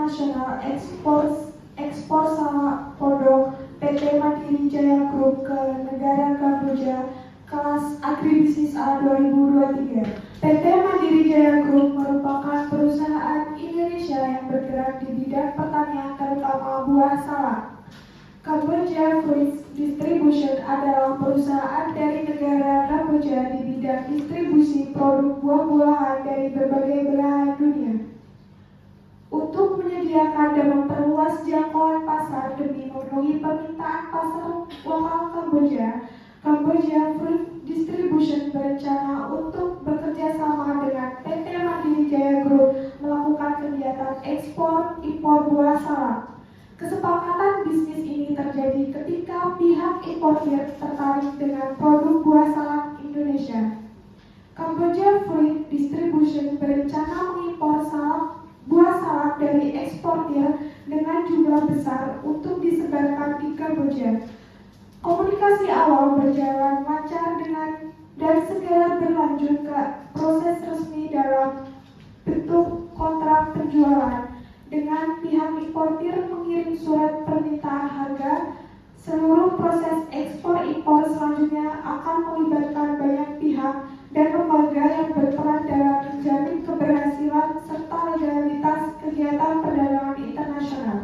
internasional ekspor sawah produk PT Mandiri Jaya Group ke negara Kamboja kelas agribisnis A 2023. PT Mandiri Jaya Group merupakan perusahaan Indonesia yang bergerak di bidang pertanian terutama buah salak. Kamboja Fruit Distribution adalah perusahaan dari negara Kamboja di bidang distribusi produk buah-buahan dari berbagai belahan dunia. Untuk menyediakan dan memperluas jangkauan pasar demi memenuhi permintaan pasar lokal Kamboja, Kamboja Fruit Distribution berencana untuk bekerja sama dengan PT Mandiri Jaya Group melakukan kegiatan ekspor impor buah salak. Kesepakatan bisnis ini terjadi ketika pihak importir tertarik dengan produk buah salak Indonesia. Kamboja Fruit Distribution berencana mengimpor buah salak dari eksportir dengan jumlah besar untuk disebarkan di Kamboja. Komunikasi awal berjalan lancar dan segera berlanjut ke proses resmi dalam bentuk kontrak penjualan. Dengan pihak importir mengirim surat permintaan harga, seluruh proses ekspor-impor selanjutnya akan melibatkan banyak pihak dan lembaga yang berperan dalam menjamin keberhasilan serta legalitas kegiatan perdagangan internasional.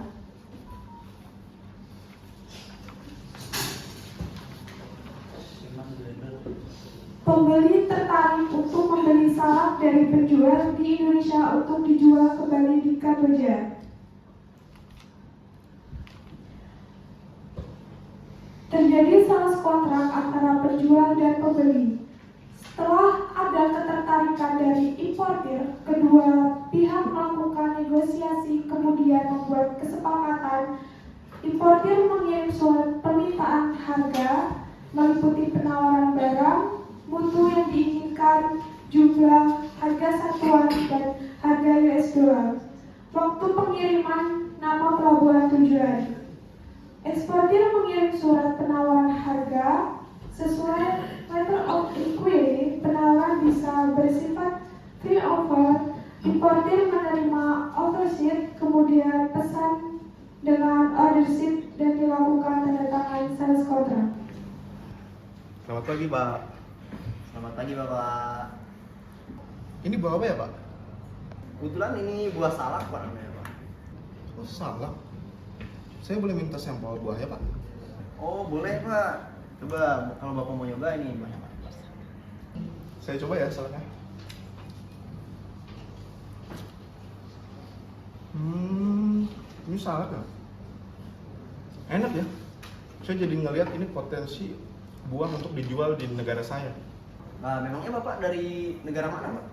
Pembeli tertarik untuk membeli salak dari penjual di Indonesia untuk dijual kembali di Kamboja. Terjadi sales kontrak antara penjual dan pembeli. Setelah ada ketertarikan dari importir, kedua pihak melakukan negosiasi kemudian membuat kesepakatan. Importir mengirim surat permintaan harga meliputi penawaran barang, mutu yang diinginkan, jumlah, harga satuan, dan harga US dollar. Waktu pengiriman, nama pelabuhan tujuan. Eksportir mengirim surat penawaran harga sesuai letter of inquiry. Penawaran bisa bersifat free offer. Importir menerima offer sheet, kemudian pesan dengan order sheet dan dilakukan tanda tangan sales contract. Selamat pagi, Pak. Selamat pagi Bapak. Ini buah apa ya, Pak? Kebetulan ini buah salak Pak namanya Pak. Oh, salak. Saya boleh minta sampel buahnya, Pak? Oh boleh Pak. Coba kalau Bapak mau nyoba ini buahnya Pak. Saya coba ya salaknya. Ini salak ya? Enak ya? Saya jadi ngelihat ini potensi buah untuk dijual di negara saya. Nah memangnya Bapak dari negara mana Pak?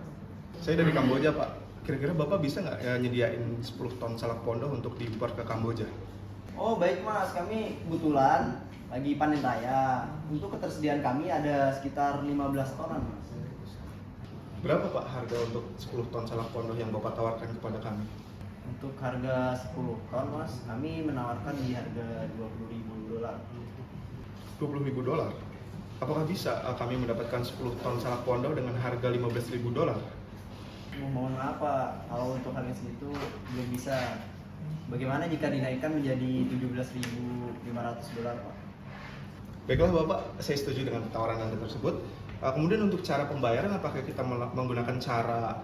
Saya dari Kamboja, Pak. Kira-kira Bapak bisa nggak nyediain 10 ton salak pondok untuk diimpor ke Kamboja? Oh baik Mas, kami kebetulan lagi panen raya. Untuk ketersediaan kami ada sekitar 15 tonan Mas. Berapa Pak harga untuk 10 ton salak pondok yang Bapak tawarkan kepada kami? Untuk harga 10 ton Mas, kami menawarkan di harga $20.000. $20.000? Apakah bisa kami mendapatkan 10 ton salak pondok dengan harga $15.000? Mohon maaf Pak, kalau untuk harga segitu belum bisa. Bagaimana jika dinaikkan menjadi $17.500 Pak? Baiklah Bapak, saya setuju dengan tawaran Anda tersebut. Kemudian untuk cara pembayaran, apakah kita menggunakan cara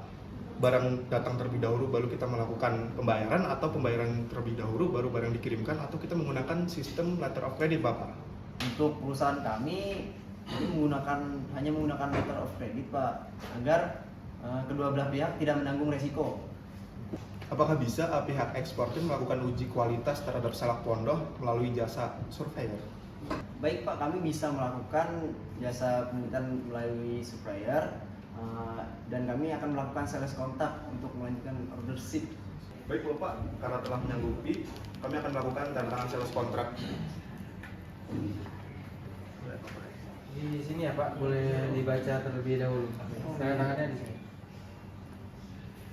barang datang terlebih dahulu baru kita melakukan pembayaran, atau pembayaran terlebih dahulu baru barang dikirimkan, atau kita menggunakan sistem letter of credit Bapak? Untuk perusahaan kami ini hanya menggunakan letter of credit Pak, agar kedua belah pihak tidak menanggung resiko. Apakah bisa pihak eksportir melakukan uji kualitas terhadap salak pondok melalui jasa surveyor? Baik Pak, kami bisa melakukan jasa penelitian melalui supplier, dan kami akan melakukan sales kontak untuk melanjutkan order sheet. Baik Bapak, karena telah menyanggupi, kami akan melakukan tanda tangan sales kontrak. Di sini ya Pak, boleh dibaca terlebih dahulu. Tanda tangannya di sini.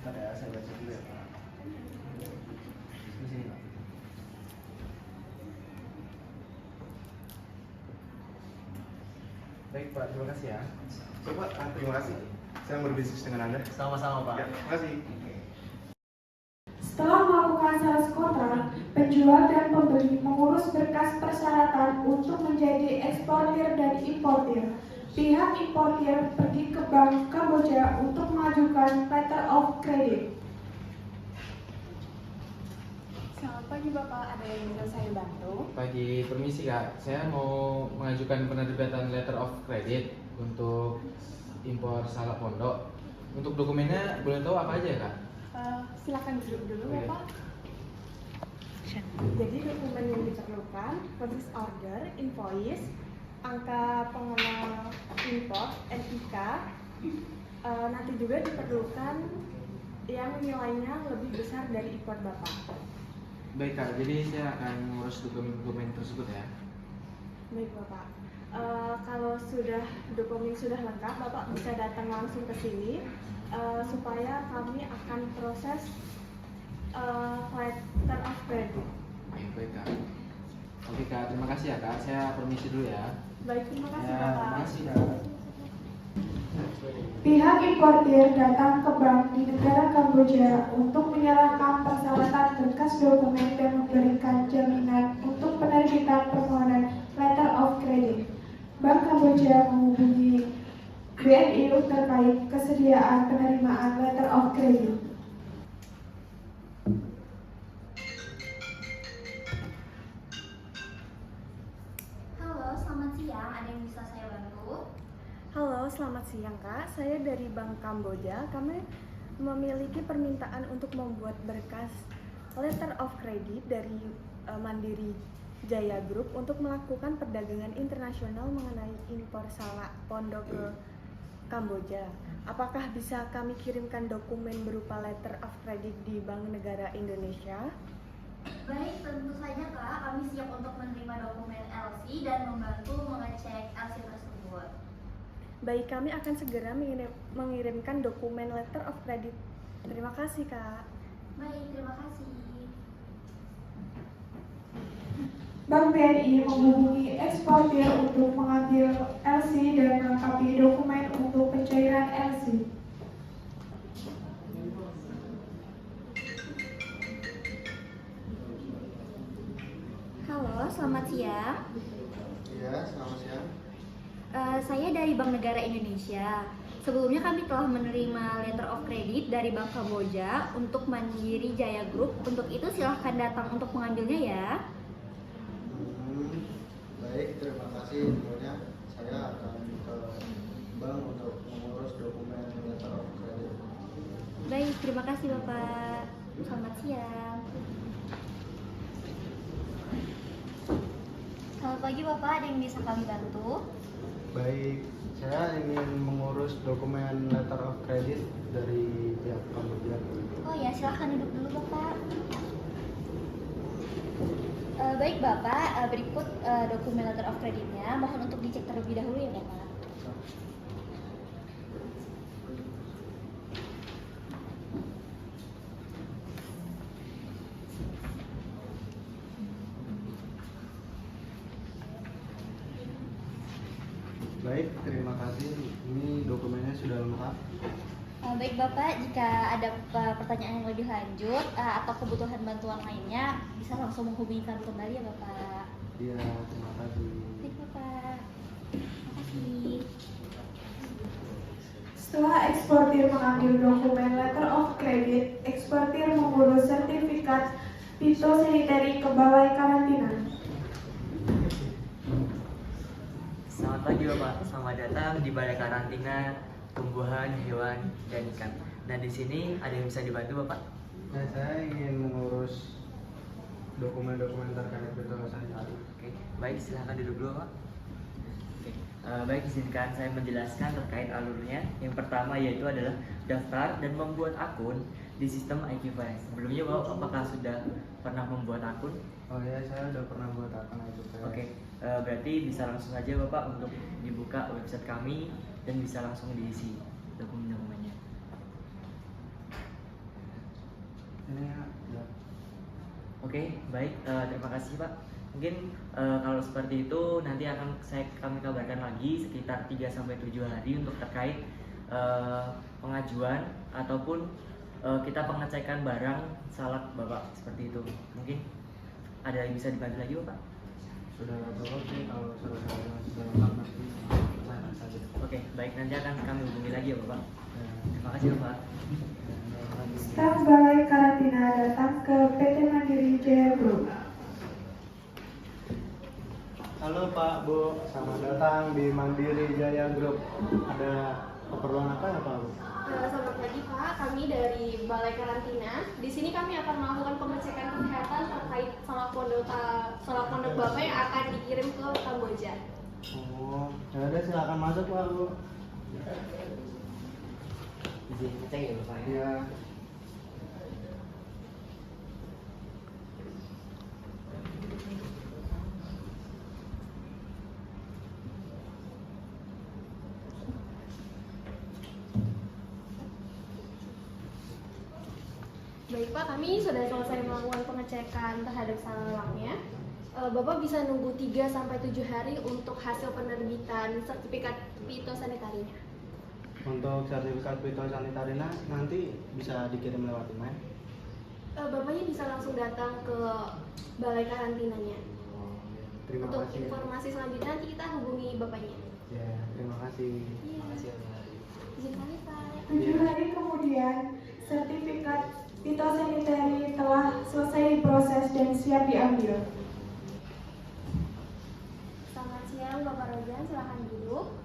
Ada saya baca dulu ya Pak. Di sini Pak. Baik Pak, terima kasih ya. Bapak, terima kasih. Saya berbisnis dengan Anda. Sama-sama Pak. Ya, terima kasih. Setelah melakukan melakukan sales kontrak, penjual dan pembeli mengurus berkas persyaratan untuk menjadi eksportir dan importir. Pihak importir pergi ke Bank Kamboja untuk mengajukan letter of credit. Selamat pagi Bapak, ada yang bisa saya bantu? Pagi, permisi Kak. Saya mau mengajukan penerbitan letter of credit untuk impor salak pondok. Untuk dokumennya boleh tahu apa aja Kak? Silakan duduk dulu Oke. Bapak. Jadi dokumen yang diperlukan, purchase order, invoice, angka pengenal import, NIK. Nanti juga diperlukan yang nilainya lebih besar dari import Bapak. Baik Kak, jadi saya akan mengurus dokumen tersebut ya. Baik Bapak. Kalau dokumen sudah lengkap, Bapak bisa datang langsung ke sini supaya kami akan proses letter of credit. Baik Kak. Oke Kak, terima kasih ya Kak. Saya permisi dulu ya. Baik, terima kasih Ya, Bapak. terima kasih Kak. Pihak importir datang ke bank di negara Kamboja untuk menyerahkan persyaratan berkas dokumen dan memberikan jaminan untuk penerbitan permohonan letter of credit. Bank Kamboja menghubungi BNI terkait kesediaan penerimaan letter of credit. Halo, selamat siang. Ada yang bisa saya bantu? Halo, selamat siang Kak. Saya dari Bank Kamboja. Kami memiliki permintaan untuk membuat berkas letter of credit dari Mandiri Jaya Group untuk melakukan perdagangan internasional mengenai impor salak pondok ke Kamboja. Apakah bisa kami kirimkan dokumen berupa letter of credit di Bank Negara Indonesia? Baik, tentu saja Kak. Kami siap untuk menerima dokumen LC dan membantu mengecek LC tersebut. Baik, kami akan segera mengirimkan dokumen letter of credit. Terima kasih Kak. Baik, terima kasih. Bank BNI menghubungi eksportir untuk mengambil LC dan melengkapi dokumen untuk pencairan LC. Halo, selamat siang. Iya, selamat siang. Saya dari Bank Negara Indonesia. Sebelumnya kami telah menerima letter of credit dari Bank Kamboja untuk Mandiri Jaya Group. Untuk itu silahkan datang untuk mengambilnya ya. Baik, terima kasih. Tentunya saya akan ke bank untuk mengurus dokumen letter of credit. Baik, terima kasih Bapak. Selamat siang. Selamat pagi Bapak, ada yang bisa kami bantu? Baik, saya ingin mengurus dokumen letter of credit dari pihak Kamboja. Oh ya, silahkan duduk dulu Bapak. Baik Bapak, berikut dokumen letter of creditnya. Mohon untuk dicek terlebih dahulu ya Bapak. Baik, terima kasih. Ini dokumennya sudah lengkap. Baik Bapak, jika ada pertanyaan yang lebih lanjut atau kebutuhan bantuan lainnya, bisa langsung menghubungi kami kembali ya Bapak. Iya, terima kasih. Baik Bapak, terima kasih. Setelah eksportir mengambil dokumen letter of credit, eksportir mengurus sertifikat fitosanitary ke Balai Karantina. Selamat pagi Bapak, selamat datang di Balai Karantina Tumbuhan, Hewan, dan Ikan. Nah di sini ada yang bisa dibantu Bapak? Nah, saya ingin mengurus dokumen-dokumen terkait fitosanitary. Oke, baik silahkan duduk dulu Pak. Oke, baik izinkan saya menjelaskan terkait alurnya. Yang pertama yaitu adalah daftar dan membuat akun di sistem iQFast. Sebelumnya Bapak apakah sudah pernah membuat akun? Oh ya, saya udah pernah buat akun itu. Oke, berarti bisa langsung saja Bapak untuk dibuka website kami dan bisa langsung diisi dokumen-dokumennya. Ini ya. Oke, baik. Terima kasih Pak. Mungkin kalau seperti itu nanti akan kami kabarkan lagi sekitar 3-7 hari untuk terkait pengajuan ataupun kita pengecekan barang salak Bapak seperti itu. Mungkin ada yang bisa dibantu lagi Bapak? Sudah cukup sih, kalau sudah lengkap nanti saya saja. Oke, baik, nanti akan kami hubungi lagi ya Bapak. Terima kasih Bapak. Staf Balai Karantina datang ke PT Mandiri Jaya Group. Halo Pak, Bu, selamat datang di Mandiri Jaya Group. Ada keperluan apa ya Pak, Bu? Selamat pagi Pak, kami dari Balai Karantina. Di sini kami akan melakukan pengecekan kesehatan terkait salak pondok Bapak yang akan dikirim ke Kamboja. Oh, ya udah silakan masuk Pak, Bu. Izin ngecek ya Bapak ya. Iya. Baik Pak, kami sudah selesai melakukan pengecekan terhadap salaknya. Bapak bisa nunggu 3-7 hari untuk hasil penerbitan sertifikat fitosanitarinya. Untuk sertifikat fitosanitarinya nanti bisa dikirim lewat email. Bapaknya bisa langsung datang ke Balai Karantinanya. Oh, terima Untuk kasih. informasi selanjutnya nanti kita hubungi bapaknya. Ya, terima kasih. Iya. Makasih ya Bapak. Izin kami Pak. 7 hari kemudian, sertifikat fitosanitari telah selesai diproses dan siap diambil. Selamat siang Bapak Rojan, silahkan duduk.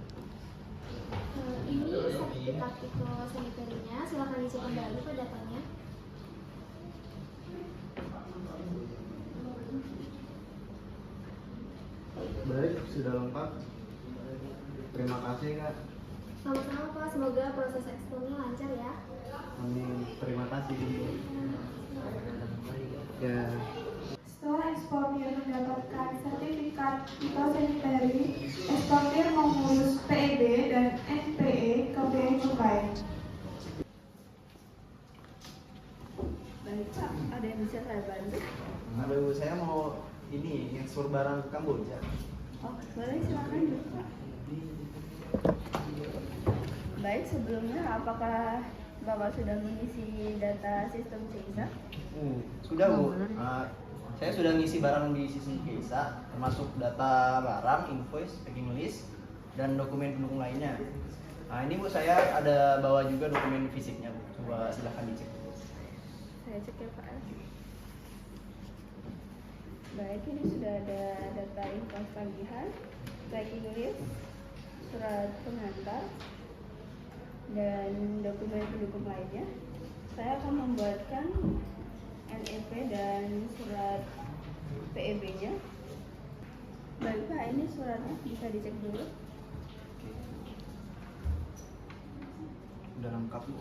Ini sertifikat fitosanitarinya, silahkan diisi kembali Pak datanya. Baik, sudah lengkap. Terima kasih Kak. Sama-sama Pak, semoga proses ekspornya lancar ya. Amin. Terima kasih. Ya. Setelah eksportir mendapatkan sertifikat fitosanitari, eksportir mengurus PEB dan NPE ke Bea Cukai. Baik Pak, ada yang bisa saya bantu? Aduh, saya mau ini ekspor barang ke Kamboja. Oh, boleh silakan duduk Pak. Baik, sebelumnya apakah Bapak sudah mengisi data sistem CISA? Sudah Bu. Saya sudah ngisi barang di sistem KISA, termasuk data barang, invoice, packing list, dan dokumen pendukung lainnya. Nah ini Bu, saya ada bawa juga dokumen fisiknya Bu. Coba silahkan dicek. Saya cek ya Pak. Baik, ini sudah ada data invoice tagihan, packing list, surat pengantar, dan dokumen pendukung lainnya. Saya akan membuatkan NEP dan surat PEB-nya. Baik Pak, ini suratnya bisa dicek dulu. Udah lengkap Bu.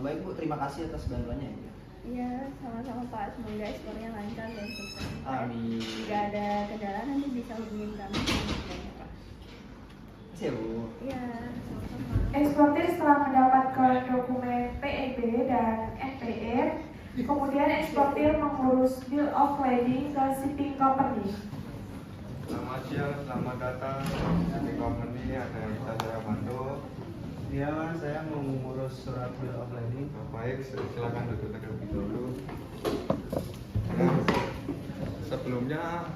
Baik Bu, terima kasih atas bantuannya ya. Iya, sama-sama Pak. Semoga ekspornya lancar dan sukses. Amin. Jika ada kendala nanti bisa hubungin kami. Pak. Terima kasih ya Bu. Iya, sama-sama. Eksportir setelah mendapatkan dokumen PEB dan NPE, kemudian eksportir mengurus bill of lading ke shipping company. Selamat siang, selamat datang di company. Ada yang bisa saya bantu? Iya Mas, saya mau mengurus surat bill of lading. Baik, silakan duduk terlebih dulu. Nah, sebelumnya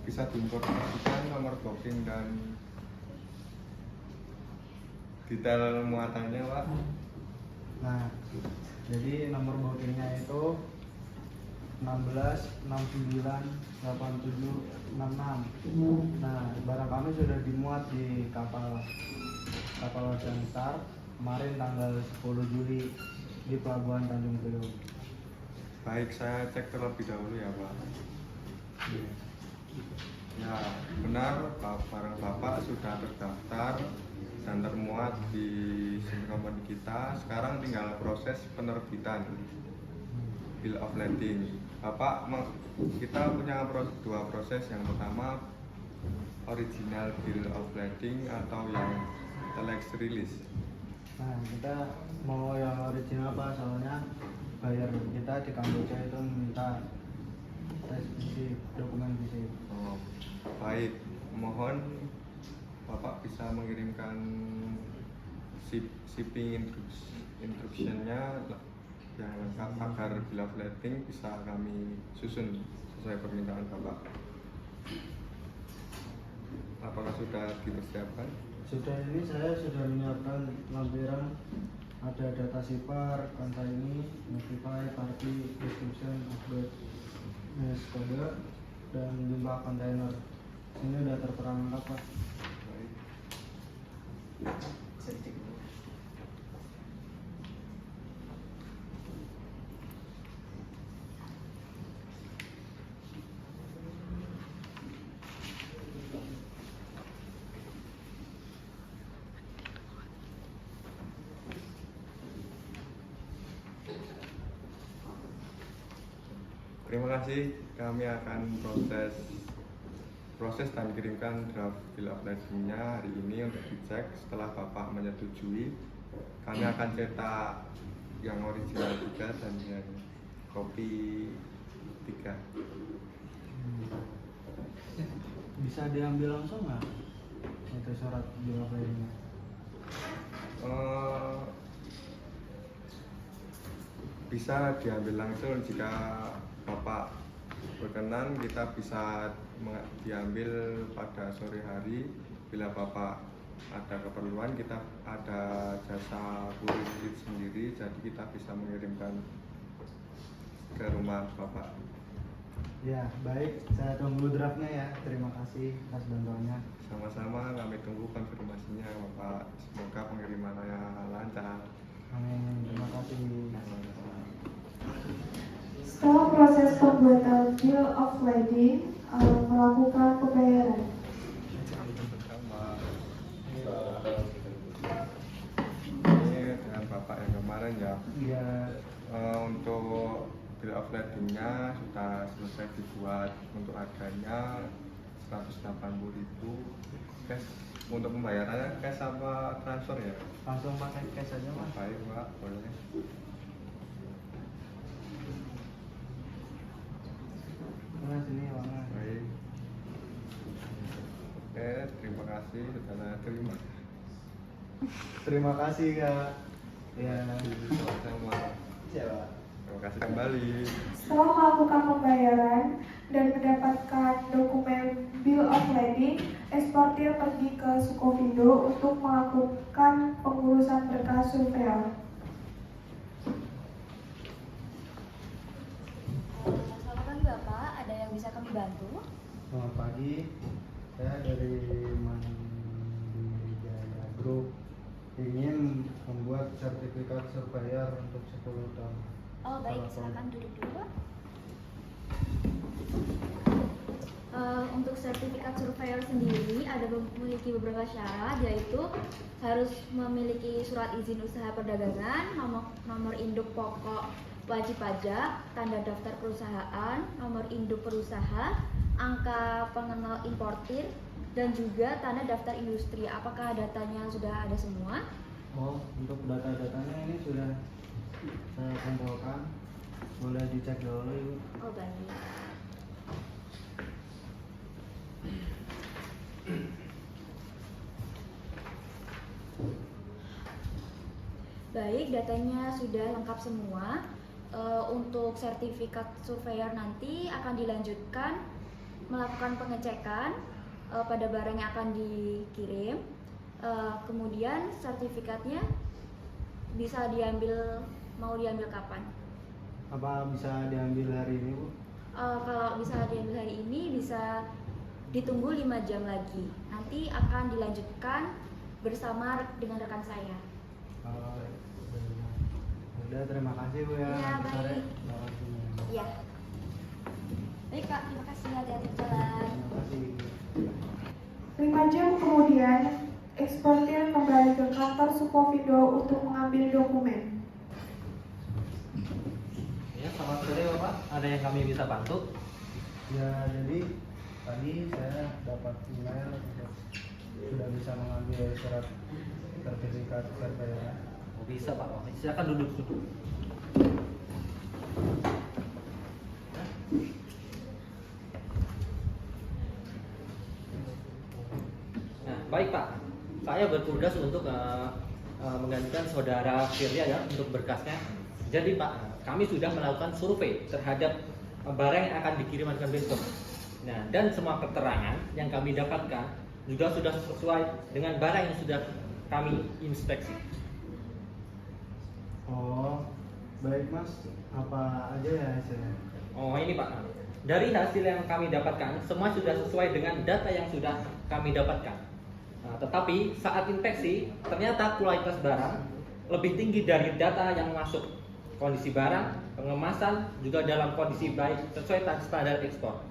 bisa diinformasikan nomor booking dan detail muatannya, Pak. Nah, jadi nomor bookingnya itu 16 69 87 66. Nah, barang kami sudah dimuat di kapal Ocean Star kemarin tanggal 10 Juli di Pelabuhan Tanjung Priok. Baik, saya cek terlebih dahulu ya, Pak. Ya, benar, barang Bapak sudah terdaftar dan termuat di SIM company kita. Sekarang tinggal proses penerbitan bill of lading. Bapak, kita punya dua proses. Yang pertama original bill of lading atau yang telex release. Nah, kita mau yang original Pak, soalnya bayar kita di Kamboja itu minta tes fisik, dokumen fisik. Oh, baik, mohon Bapak bisa mengirimkan shipping instruction-nya yang lengkap agar bill of lading bisa kami susun sesuai permintaan Bapak. Apakah sudah dipersiapkan? Sudah, ini saya sudah menyiapkan lampiran, ada data sipar, ini, notify, party, description, update, kode, dan jumlah kontainer. Ini udah tertera lengkap Pak. Baik. Bisa dicek dulu. Terima kasih, kami akan proses dan kirimkan draft bill of lading-nya hari ini untuk dicek. Setelah Bapak menyetujui, kami akan cetak yang original 3 dan yang kopi 3. Bisa diambil langsung nggak? Itu surat bill of lading. Bisa diambil langsung jika Bapak berkenan, kita bisa diambil pada sore hari. Bila Bapak ada keperluan, kita ada jasa kurir sendiri, jadi kita bisa mengirimkan ke rumah Bapak. Ya, baik. Saya tunggu draftnya ya. Terima kasih atas bantuannya. Sama-sama, kami tunggu konfirmasinya Bapak. Semoga pengirimannya lancar. Amin. Terima kasih. Setelah proses pembuatan bill of lading, melakukan pembayaran. Ini dengan Bapak yang kemarin ya. Iya. Untuk bill of lading-nya sudah selesai dibuat. Untuk harganya 180.000 cash. Untuk pembayarannya cash sama transfer ya? Langsung pakai cash aja Mas. Baik Pak, boleh. Mas ini uangnya. Baik. Oke, terima kasih sudah saya terima. Terima kasih Kak. Ya. Sama-sama. Siapa? Terima kasih kembali. Setelah melakukan pembayaran dan mendapatkan dokumen bill of lading, eksportir pergi ke Sukovindo untuk melakukan pengurusan berkas surveyor. Selamat pagi Bapak, ada yang bisa kami bantu? Selamat pagi. Saya dari Mandiri Jaya Group ingin membuat sertifikat surveyor untuk 10 tahun. Oh baik, silakan duduk dulu. Untuk sertifikat surveyor sendiri ada memiliki beberapa syarat, yaitu harus memiliki surat izin usaha perdagangan, nomor induk pokok wajib pajak, tanda daftar perusahaan, nomor induk perusahaan, angka pengenal importir, dan juga tanda daftar industri. Apakah datanya sudah ada semua? Oh, untuk data-datanya ini sudah saya kumpulkan. Boleh dicek dulu Ibu. Oh baik. Baik, datanya sudah lengkap semua. Untuk sertifikat surveyor nanti akan dilanjutkan melakukan pengecekan pada barang yang akan dikirim. Kemudian sertifikatnya bisa diambil, mau diambil kapan? Apa bisa diambil hari ini Bu? Kalau bisa diambil hari ini bisa ditunggu 5 jam lagi. Nanti akan dilanjutkan bersama dengan rekan saya. Udah, terima kasih Bu ya. Iya, Nanti sore baik. bakal sini. Iya. Baik Kak, terima kasih, hati-hati di jalan. Terima kasih. 5 jam kemudian, eksportir kembali ke kantor Sukovindo untuk mengambil dokumen. Ya, selamat sore Bapak. Ada yang kami bisa bantu? Ya, jadi tadi saya dapat email untuk sudah bisa mengambil surat sertifikat surveyor. Oh, bisa Pak. Silakan duduk. Nah, baik Pak. Saya bertugas untuk menggantikan saudara Firya ya untuk berkasnya. Jadi Pak, kami sudah melakukan survei terhadap barang yang akan dikirimkan besok. Nah, dan semua keterangan yang kami dapatkan juga sudah sesuai dengan barang yang sudah kami inspeksi. Oh, baik Mas. Apa aja ya hasilnya? Oh ini Pak, dari hasil yang kami dapatkan semua sudah sesuai dengan data yang sudah kami dapatkan. Nah, tetapi saat inspeksi ternyata kualitas barang lebih tinggi dari data yang masuk. Kondisi barang, pengemasan juga dalam kondisi baik sesuai standar ekspor.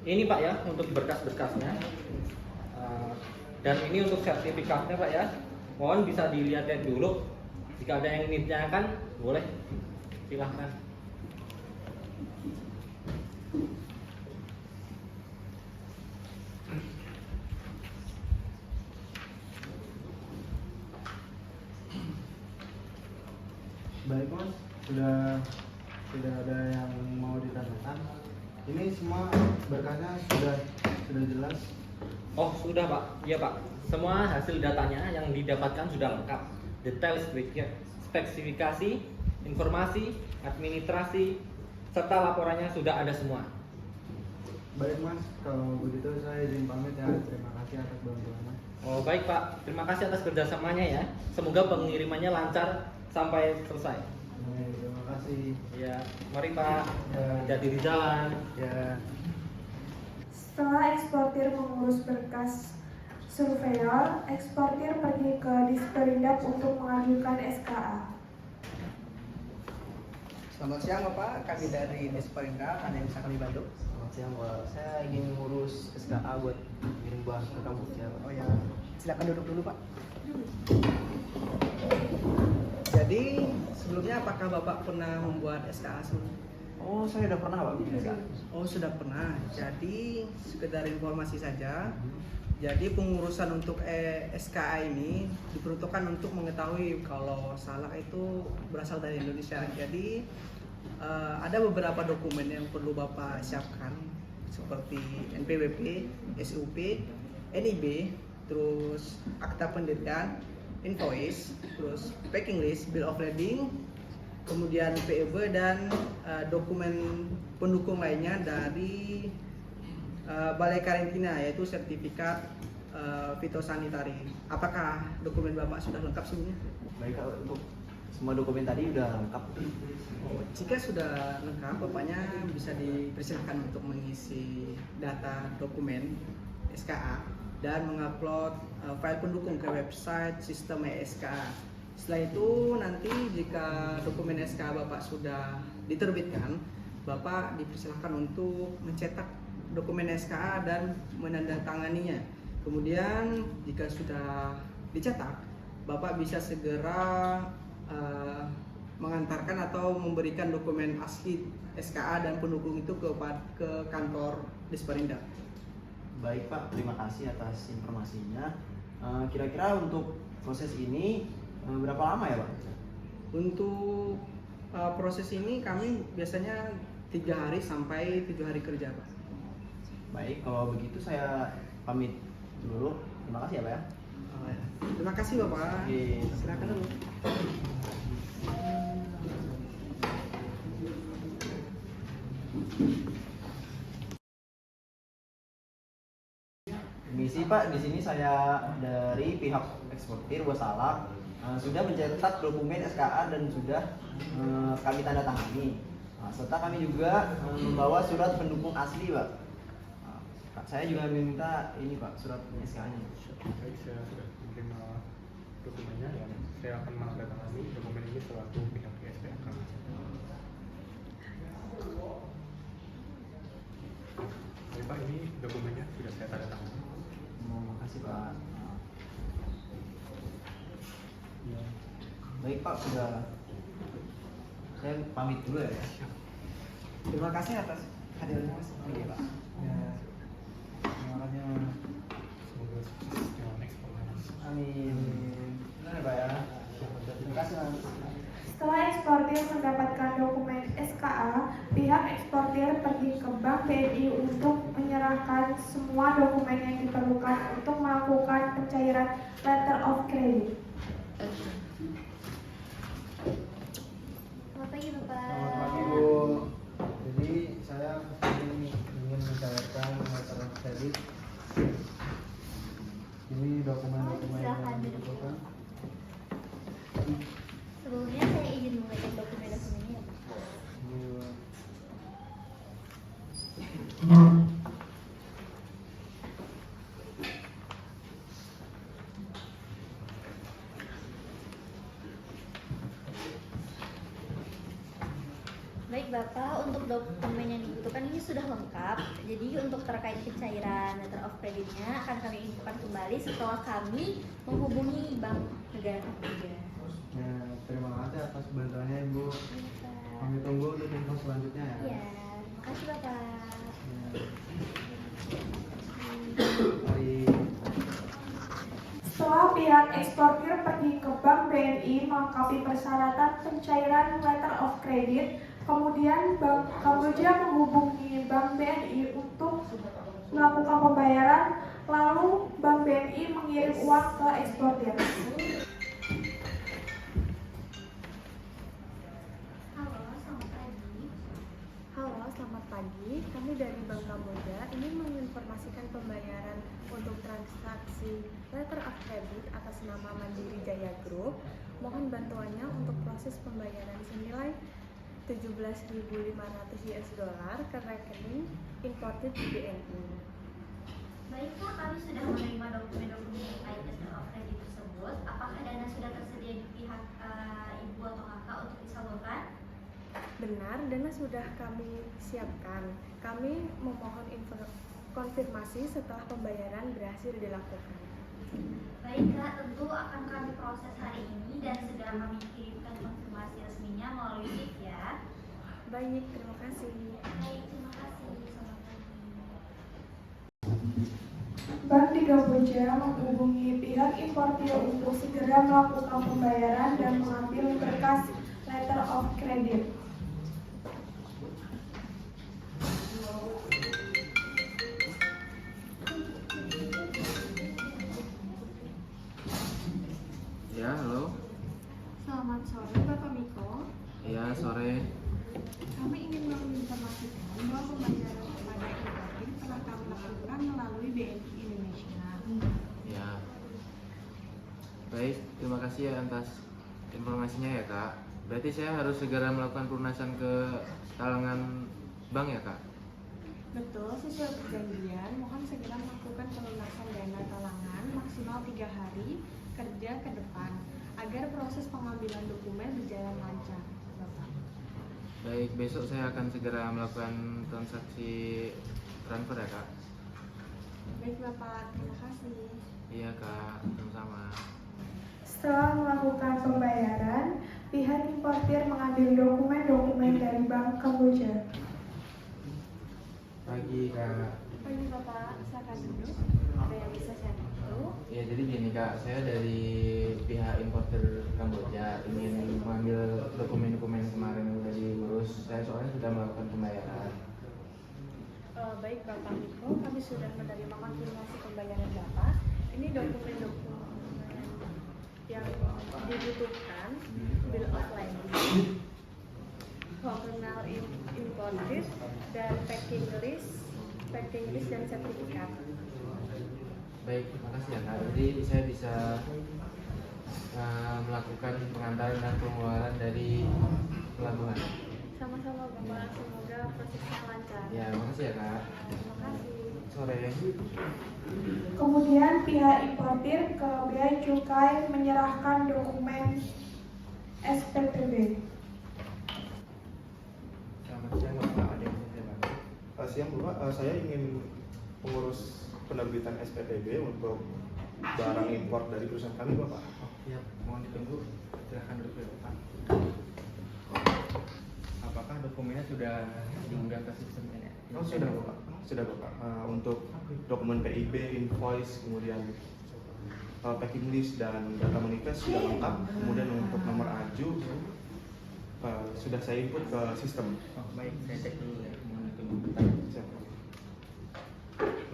Ini Pak ya untuk berkas-berkasnya. Dan ini untuk sertifikatnya Pak ya. Mohon bisa dilihat dulu. Jika ada yang ingin ditanyakan, boleh silahkan. Baik Mas, sudah ada yang mau ditanyakan. Ini semua berkasnya sudah jelas. Oh sudah Pak, iya Pak. Semua hasil datanya yang didapatkan sudah lengkap. Detail spesifikasi, informasi, administrasi, serta laporannya sudah ada semua. Baik Mas, kalau begitu saya izin pamit ya. Terima kasih atas bantuannya. Oh baik Pak, terima kasih atas kerjasamanya ya. Semoga pengirimannya lancar sampai selesai. Terima kasih. Ya, mari Pak, hati-hati di jalan. Ya. Setelah eksportir mengurus berkas surveyor, eksportir pergi ke Disperindak untuk mengajukan SKA. Selamat siang Bapak, kami dari Disperindak, ada yang bisa kami bantu? Selamat siang Pak, saya ingin ngurus SKA buat kirim barang ke Kamboja Pak. Oh ya, silakan duduk dulu Pak. Jadi sebelumnya apakah Bapak pernah membuat SKA sebelumnya? Oh saya udah pernah Pak bikin SKA. Oh sudah pernah. Jadi sekedar informasi saja. Jadi pengurusan untuk SKA ini diperuntukkan untuk mengetahui kalau salak itu berasal dari Indonesia. Jadi ada beberapa dokumen yang perlu Bapak siapkan seperti NPWP, SUP, NIB, terus akta pendirian, invoice, terus packing list, bill of lading, kemudian PEB dan dokumen pendukung lainnya dari Balai Karantina, yaitu sertifikat fitosanitari. Apakah dokumen Bapak sudah lengkap sebelumnya? Baik Pak, untuk semua dokumen tadi udah lengkap. Jika sudah lengkap, Bapaknya bisa dipersilakan untuk mengisi data dokumen SKA dan mengupload file pendukung ke website sistem SKA. Setelah itu nanti jika dokumen SKA Bapak sudah diterbitkan, Bapak dipersilakan untuk mencetak dokumen SKA dan menandatanganinya. Kemudian jika sudah dicetak, Bapak bisa segera mengantarkan atau memberikan dokumen asli SKA dan pendukung itu ke kantor Disperindak. Baik Pak, terima kasih atas informasinya. Kira-kira untuk proses ini berapa lama ya Pak? Untuk proses ini kami biasanya 3 hari sampai 7 hari kerja Pak. Baik, kalau begitu saya pamit dulu. Terima kasih ya Pak ya. Terima kasih Bapak. Oke. Silakan dulu. Misi Pak, di sini saya dari pihak eksportir Wasalak sudah mencetak dokumen SKA dan sudah kami tanda tangani. Serta kami juga membawa surat pendukung asli Pak. Saya juga meminta ini Pak, surat SKA-nya. Baik, saya sudah menerima dokumennya. Saya akan menandatangani dokumen ini selaku pihak SPK. Baik Pak, ini dokumennya sudah saya tanda tangan. Terima kasih Pak. Baik Pak, sudah. Saya pamit dulu ya. Terima kasih atas hadirnya Mas. Oke Pak. Ya. Terima kasih Mas. Semoga sukses dengan ekspornya. Amin. Benar ya Pak ya. Terima kasih Mas. Setelah eksportir mendapatkan dokumen SKA, pihak eksportir pergi ke Bank BNI untuk menyerahkan semua dokumen yang diperlukan untuk melakukan pencairan letter of credit. kredit. Ini dokumen-dokumen Silakan yang duduk. dibutuhkan. Sebelumnya saya izin mengecek dokumen-dokumennya ya, Pak. Ini Baik Bapak, untuk dokumen yang dibutuhkan ini sudah lengkap. Jadi untuk terkait pencairan letter of creditnya akan kami infokan kembali setelah kami menghubungi Bank Negara Kamboja. ya, terima kasih atas bantuannya Ibu. Iya, Pak. Kami tunggu untuk info selanjutnya ya. Iya, terima kasih Bapak. Ya. Mari. Setelah pihak eksportir pergi ke Bank BNI melengkapi persyaratan pencairan letter of credit, kemudian Bank Kamboja menghubungi Bank BNI untuk melakukan pembayaran, lalu Bank BNI mengirim uang ke eksportir. Halo, selamat pagi. Kami dari Bank Kamboja ingin menginformasikan pembayaran untuk transaksi letter of credit atas nama Mandiri Jaya Group. Mohon bantuannya untuk proses pembayaran senilai 17.500 US dollar ke rekening imported BNI. Baiklah, kami sudah menerima dokumen-dokumen terkait letter of credit tersebut. Apakah dana sudah tersedia di pihak ibu atau kakak untuk disalurkan? Benar, dana sudah kami siapkan. Kami memohon konfirmasi setelah pembayaran berhasil dilakukan. Baiklah, tentu akan kami proses hari ini dan segera kami kirimkan konfirmasi resminya melalui SIP ya. Baik, terima kasih. Baik, terima kasih. Selamat pagi. Bank di Kamboja menghubungi pihak importir untuk segera melakukan pembayaran dan mengambil berkas letter of credit. Ya, halo. Selamat sore Bapak Miko. Iya, sore. Kami ingin menginformasikan bahwa pembayaran kepada importir telah kami lakukan melalui BNI Indonesia. Ya. Baik, terima kasih ya atas informasinya ya Kak. Berarti saya harus segera melakukan pelunasan ke talangan bank ya Kak? Betul, sesuai perjanjian, mohon segera melakukan pelunasan dana talangan maksimal 3 hari kerja ke depan agar proses pengambilan dokumen berjalan lancar, Bapak. Baik, besok saya akan segera melakukan transaksi transfer ya Kak? Baik Bapak, terima kasih. Iya Kak, sama-sama. Setelah melakukan pembayaran, pihak importir mengambil dokumen-dokumen dari Bank Kamboja. Pagi Kak. Pagi Bapak, silakan duduk. Ada yang bisa saya bantu? Ya jadi gini Kak, saya dari pihak importer Kamboja ingin mengambil dokumen-dokumen kemarin yang sudah diurus. Saya soalnya sudah melakukan pembayaran. Baik Bapak Miko, kami sudah menerima konfirmasi pembayaran Bapak. Ini dokumen-dokumen yang dibutuhkan, bill of lading, komunal imported, dan packing list dan sertifikat. Baik, terima kasih ya Kak. Jadi saya bisa melakukan pengantaran dan pengeluaran dari pelabuhan. Sama-sama Bapak, semoga prosesnya lancar. Ya, makasih ya Kak. Terima kasih. Sore. Kemudian pihak importir ke Bea Cukai menyerahkan dokumen SPPB. Selamat siang Bapak, ada yang bisa saya bantu? Siang Bapak, saya ingin mengurus penerbitan SPPB untuk barang impor dari perusahaan kami Bapak. Oh iya, mohon ditunggu. Silahkan duduk ya Bapak. Apakah dokumennya sudah diunggah ke sistem ini? Oh sudah Bapak, sudah Bapak. Untuk dokumen PIB, invoice, kemudian packing list dan data manifest sudah lengkap. Kemudian untuk nomor aju sudah saya input ke sistem. Oh baik, saya cek dulu ya. Mohon ditunggu. Siap.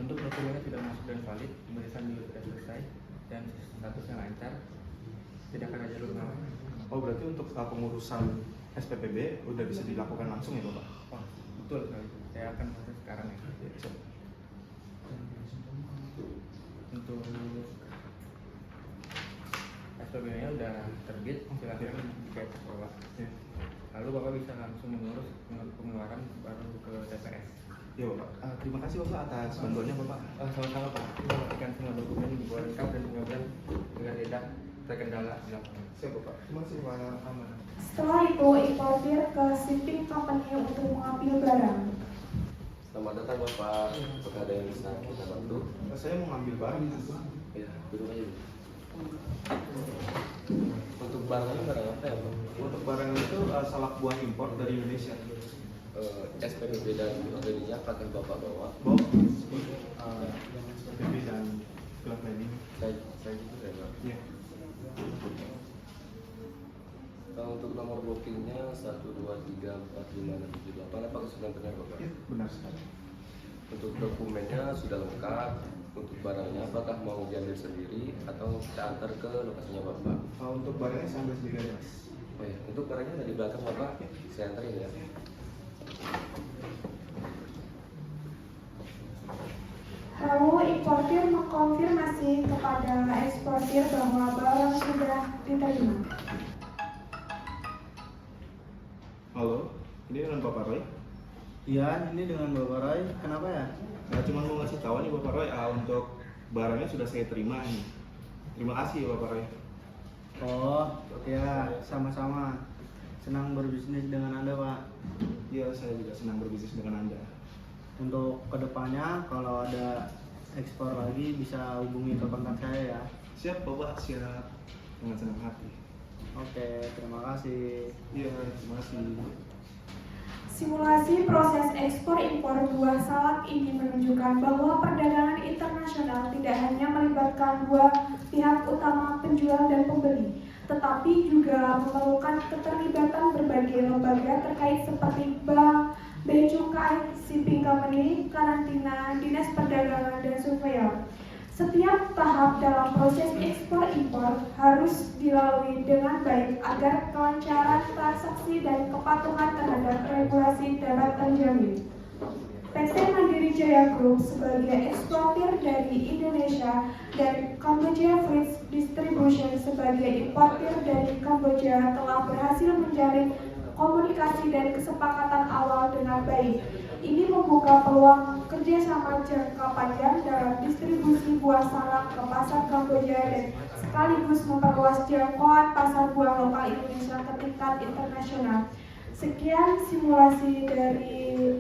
Untuk dokumennya sudah masuk dan valid, pemeriksaan juga sudah selesai dan statusnya lancar. Tidak akan ada luka. Oh berarti untuk pengurusan SPPB udah bisa dilakukan langsung ya Bapak? Wah, betul sekali. Saya akan proses sekarang ya. Ya, siap. untuk SPP-nya udah terbit, silahkan dicek Bapak. Lalu Bapak bisa langsung mengurus pengeluaran baru ke TPS. Ya Bapak, terima kasih Bapak atas bantuannya Bapak. Sama-sama Pak, kita memastikan semua dokumen dibuat lengkap dan pengambilan dengan tidak terkendala di lapangan. Siap Bapak, terima kasih Pak Aman. Setelah itu, importir ke shipping company untuk mengambil barang. Selamat datang Bapak, apakah ada yang bisa kita bantu? Saya mau ngambil barang. Ya, duduk aja dulu. Untuk barangnya barang apa ya Pak? Untuk barang itu salak buah impor dari Indonesia. SPP dan OTD-nya apakah Bapak bawa? SPP dan gelas lining. Saya juga ya Pak. Iya. Untuk nomor bookingnya 1, 2, 3, 4, 5, 6, 7, 8 apakah sudah benar Bapak? Iya, benar sekali. Untuk dokumennya sudah lengkap. Untuk barangnya apakah mau diambil sendiri atau kita antar ke lokasinya Bapak? Untuk barangnya saya ambil sendiri aja Mas. Oh ya, untuk barangnya ada di belakang Bapak, saya antarin ya. Lalu importir mengkonfirmasi kepada eksportir bahwa barang sudah diterima. Halo, ini dengan Bapak Roy. Iya, ini dengan Bapak Roy. Kenapa ya? Cuma mau ngasih tahu nih Bapak Roy, untuk barangnya sudah saya terima nih. Terima kasih Bapak Roy. Oh, ya, sama-sama. Senang berbisnis dengan Anda, Pak. Iya, saya juga senang berbisnis dengan Anda. Untuk kedepannya, kalau ada ekspor lagi bisa hubungi ke kontak saya ya. Siap Bapak, siap. Dengan senang hati. Oke, terima kasih. Iya, terima kasih. Simulasi proses ekspor impor buah salak ini menunjukkan bahwa perdagangan internasional tidak hanya melibatkan dua pihak utama, penjual dan pembeli, tetapi juga memerlukan keterlibatan berbagai lembaga terkait seperti bank, bea cukai, shipping company, karantina, dinas perdagangan, dan surveyor. Setiap tahap dalam proses ekspor impor harus dilalui dengan baik agar kelancaran transaksi dan kepatuhan terhadap regulasi dapat terjamin. PT Mandiri Jaya Group sebagai eksportir dari Indonesia dan Cambodia Fruits Distribution sebagai importir dari Kamboja telah berhasil menjalin komunikasi dan kesepakatan awal dengan baik. Ini membuka peluang kerjasama jangka panjang dalam distribusi buah salak ke pasar Kamboja dan sekaligus memperluas jangkauan pasar buah lokal Indonesia ke tingkat internasional. Sekian simulasi dari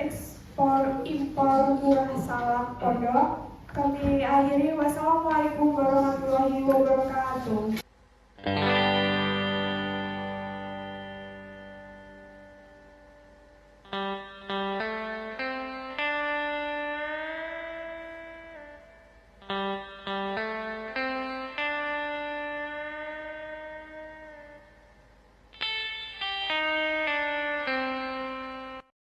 ekspor impor buah salak Pondok. Kami akhiri, wassalamualaikum warahmatullahi wabarakatuh.